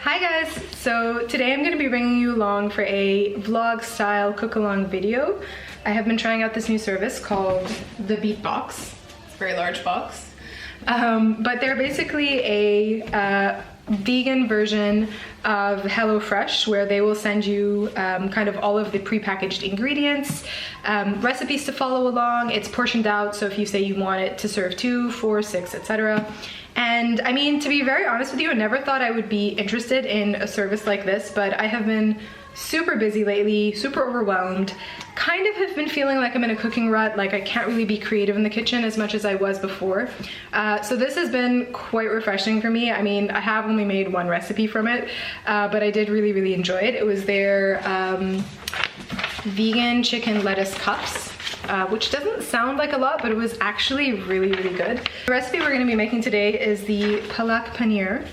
Hi guys! So today I'm going to be bringing you along for a vlog style cook along video. I have been trying out this new service called the Beet Box. It's a very large box. But they're basically a vegan version of HelloFresh where they will send you kind of all of the prepackaged ingredients, recipes to follow along. It's portioned out, so if you say you want it to serve 2, 4, 6, etc. And I mean, to be very honest with you, I never thought I would be interested in a service like this, but I have been super busy lately, super overwhelmed, kind of have been feeling like I'm in a cooking rut, like I can't really be creative in the kitchen as much as I was before. So this has been quite refreshing for me. I mean, I have only made one recipe from it, but I did really enjoy it. It was their vegan chicken lettuce cups. Which doesn't sound like a lot, but it was actually really good. The recipe we're going to be making today is the Palak Paneer.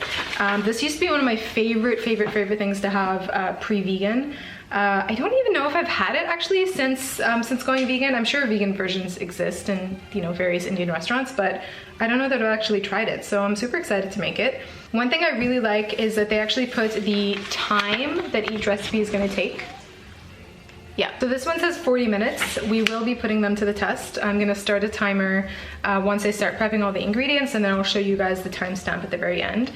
This used to be one of my favorite things to have pre-vegan. I don't even know if I've had it actually since going vegan. I'm sure vegan versions exist in various Indian restaurants, but I don't know that I've actually tried it, so I'm super excited to make it. One thing I really like is that they actually put the time that each recipe is going to take. Yeah, so this one says 40 minutes. We will be putting them to the test. I'm gonna start a timer once I start prepping all the ingredients, and then I'll show you guys the timestamp at the very end.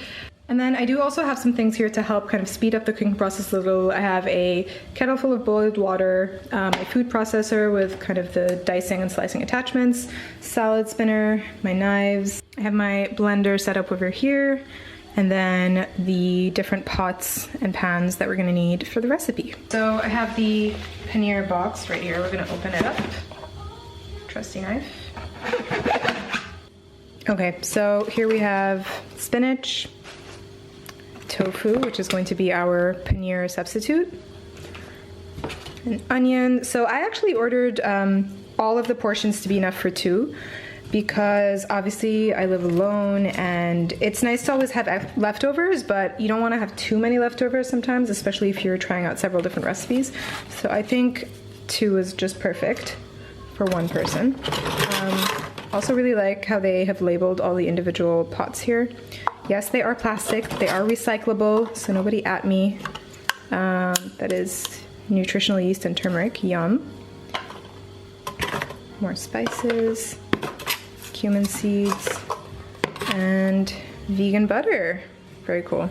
And then I do also have some things here to help kind of speed up the cooking process a little. I have a kettle full of boiled water, my food processor with kind of the dicing and slicing attachments, salad spinner, my knives. I have my blender set up over here, and then the different pots and pans that we're gonna need for the recipe. So I have the paneer box right here. We're gonna open it up. Trusty knife. Okay, so here we have spinach, tofu, which is going to be our paneer substitute, an onion. So I actually ordered all of the portions to be enough for 2. Because obviously I live alone and it's nice to always have leftovers, but you don't want to have too many leftovers sometimes, especially if you're trying out several different recipes. So I think 2 is just perfect for one person. Also really like how they have labeled all the individual pots here. Yes, they are plastic, they are recyclable, so nobody at me. That is nutritional yeast and turmeric, yum. More spices. Cumin seeds, and vegan butter. Very cool.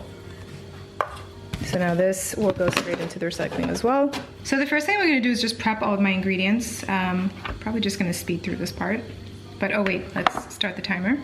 So now this will go straight into the recycling as well. So the first thing we're gonna do is just prep all of my ingredients. Probably just gonna speed through this part. But oh wait, let's start the timer.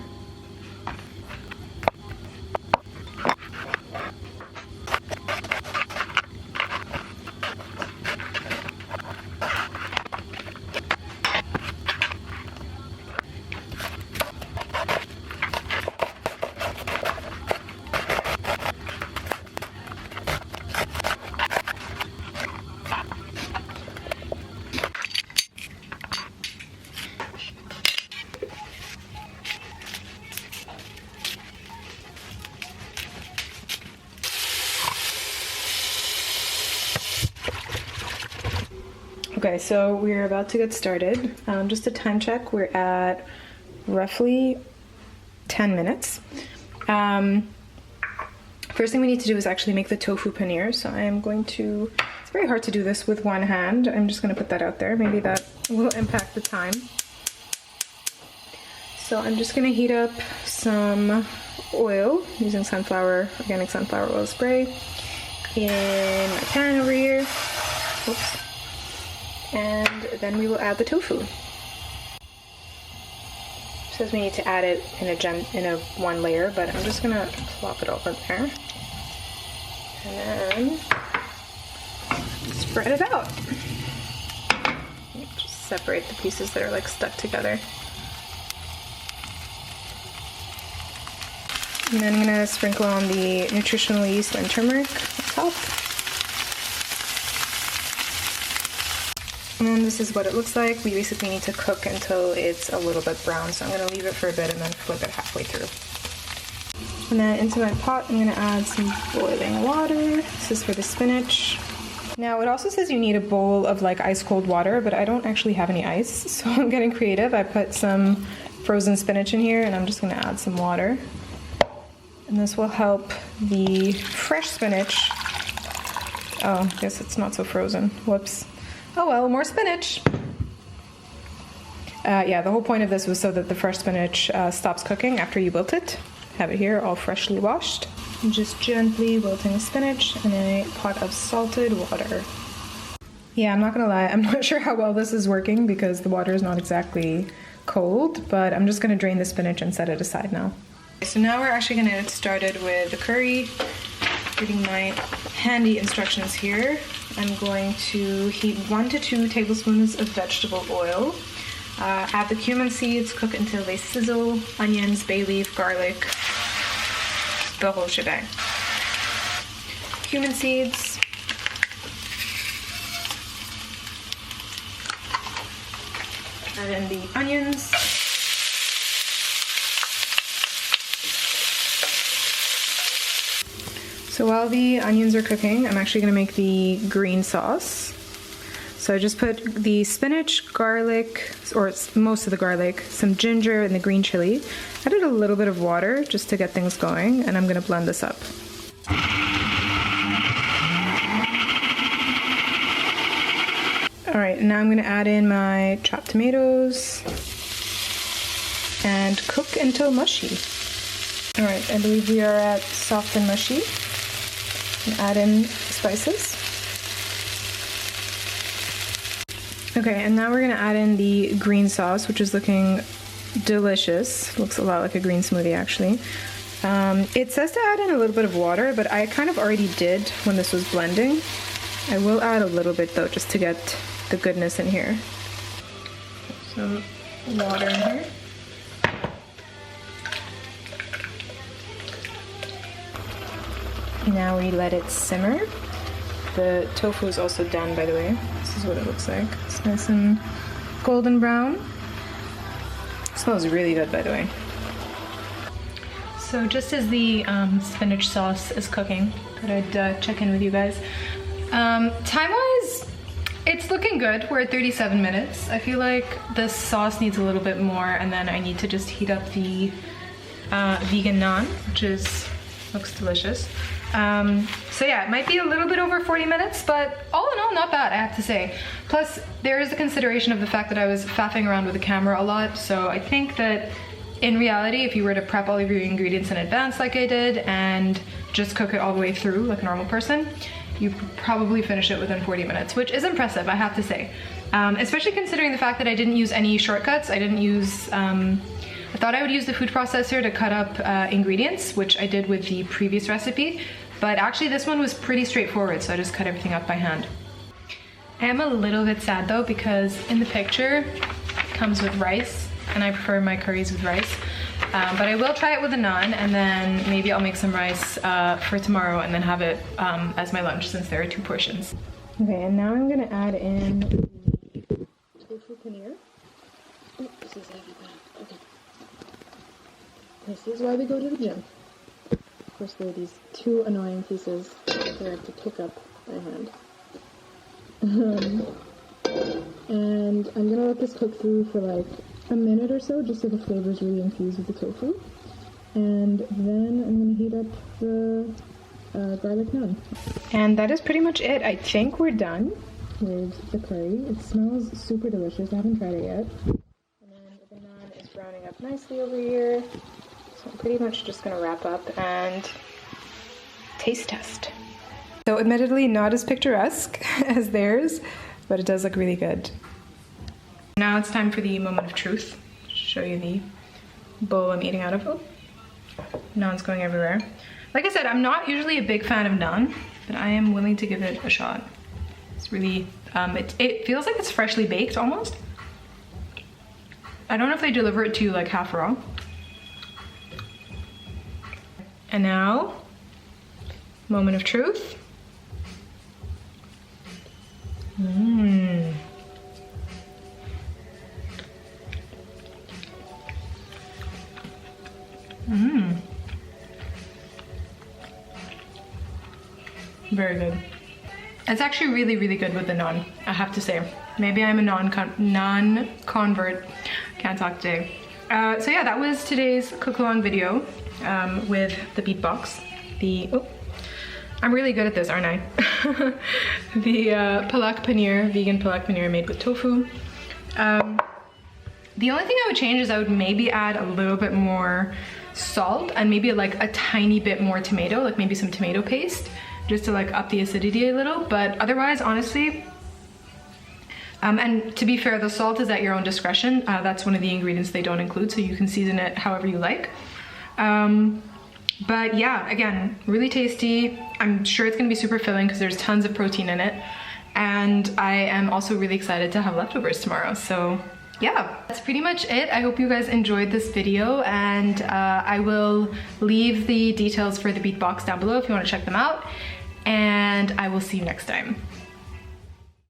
Okay, so we're about to get started. Just a time check, we're at roughly 10 minutes. First thing we need to do is actually make the tofu paneer. So I am going to, it's very hard to do this with one hand. I'm just gonna put that out there. Maybe that will impact the time. So I'm just gonna heat up some oil using organic sunflower oil spray in my pan over here. Oops. And then we will add the tofu. It says we need to add it in a one layer, but I'm just gonna plop it over there. And then spread it out. Just separate the pieces that are like stuck together. And then I'm gonna sprinkle on the nutritional yeast and turmeric on top. And then this is what it looks like. We basically need to cook until it's a little bit brown. So I'm gonna leave it for a bit and then flip it halfway through. And then into my pot, I'm gonna add some boiling water. This is for the spinach. Now it also says you need a bowl of like ice cold water, but I don't actually have any ice. So I'm getting creative. I put some frozen spinach in here and I'm just gonna add some water. And this will help the fresh spinach. Oh, I guess it's not so frozen. Whoops. Oh well, more spinach. Yeah, the whole point of this was so that the fresh spinach stops cooking after you wilt it. Have it here all freshly washed. I'm just gently wilting the spinach in a pot of salted water. Yeah, I'm not gonna lie, I'm not sure how well this is working because the water is not exactly cold, but I'm just gonna drain the spinach and set it aside now. So now we're actually gonna get started with the curry. Reading my handy instructions here. I'm going to heat 1 to 2 tablespoons of vegetable oil. Add the cumin seeds, cook until they sizzle, onions, bay leaf, garlic, the whole shebang. Cumin seeds. Add in the onions. So while the onions are cooking, I'm actually gonna make the green sauce. So I just put the spinach, garlic, or most of the garlic, some ginger, and the green chili. Added a little bit of water just to get things going, and I'm gonna blend this up. All right, now I'm gonna add in my chopped tomatoes and cook until mushy. All right, I believe we are at soft and mushy. And add in spices. Okay, and now we're gonna add in the green sauce, which is looking delicious. Looks a lot like a green smoothie, actually. It says to add in a little bit of water, but I kind of already did when this was blending. I will add a little bit though, just to get the goodness in here. Some water in here. Now we let it simmer. The tofu is also done, by the way. This is what it looks like. It's nice and golden brown. It smells really good, by the way. So just as the spinach sauce is cooking, thought I'd check in with you guys. Time-wise, it's looking good. We're at 37 minutes. I feel like the sauce needs a little bit more, and then I need to just heat up the vegan naan, which looks delicious. So yeah, it might be a little bit over 40 minutes, but all in all, not bad, I have to say. Plus, there is the consideration of the fact that I was faffing around with the camera a lot, so I think that in reality, if you were to prep all of your ingredients in advance like I did and just cook it all the way through like a normal person, you could probably finish it within 40 minutes, which is impressive, I have to say. Especially considering the fact that I didn't use any shortcuts. I didn't use, I thought I would use the food processor to cut up ingredients, which I did with the previous recipe, but actually this one was pretty straightforward, so I just cut everything up by hand. I am a little bit sad though, because in the picture it comes with rice, and I prefer my curries with rice. But I will try it with a naan, and then maybe I'll make some rice for tomorrow and then have it as my lunch, since there are 2 portions. Okay, and now I'm gonna add in the tofu paneer. Oh, this is heavy. Okay. This is why we go to the gym. Of course, there are these 2 annoying pieces that I have to pick up by hand. And I'm gonna let this cook through for like a minute or so, just so the flavors really infuse with the tofu. And then I'm gonna heat up the garlic naan. And that is pretty much it. I think we're done with the curry. It smells super delicious. I haven't tried it yet. And then the naan is browning up nicely over here. So I'm pretty much just gonna wrap up and taste test. So admittedly not as picturesque as theirs, but it does look really good. Now it's time for the moment of truth. Show you the bowl I'm eating out of. Oh, naan's going everywhere. Like I said, I'm not usually a big fan of naan, but I am willing to give it a shot. It's really, it feels like it's freshly baked almost. I don't know if they deliver it to you like half raw. And now, moment of truth. Mmm. Mmm. Very good. It's actually really, really good with the naan, I have to say. Maybe I'm a non-convert. Can't talk today. So yeah, that was today's cook along video with the Beet Box. I'm really good at this, aren't I? The Palak Paneer, vegan Palak Paneer made with tofu. The only thing I would change is I would maybe add a little bit more salt and maybe like a tiny bit more tomato, like maybe some tomato paste, just to like up the acidity a little. But otherwise, honestly, and to be fair, the salt is at your own discretion. That's one of the ingredients they don't include, so you can season it however you like. But yeah, again, really tasty. I'm sure it's gonna be super filling because there's tons of protein in it. And I am also really excited to have leftovers tomorrow. So yeah, that's pretty much it. I hope you guys enjoyed this video, and I will leave the details for the Beet Box down below if you want to check them out. And I will see you next time.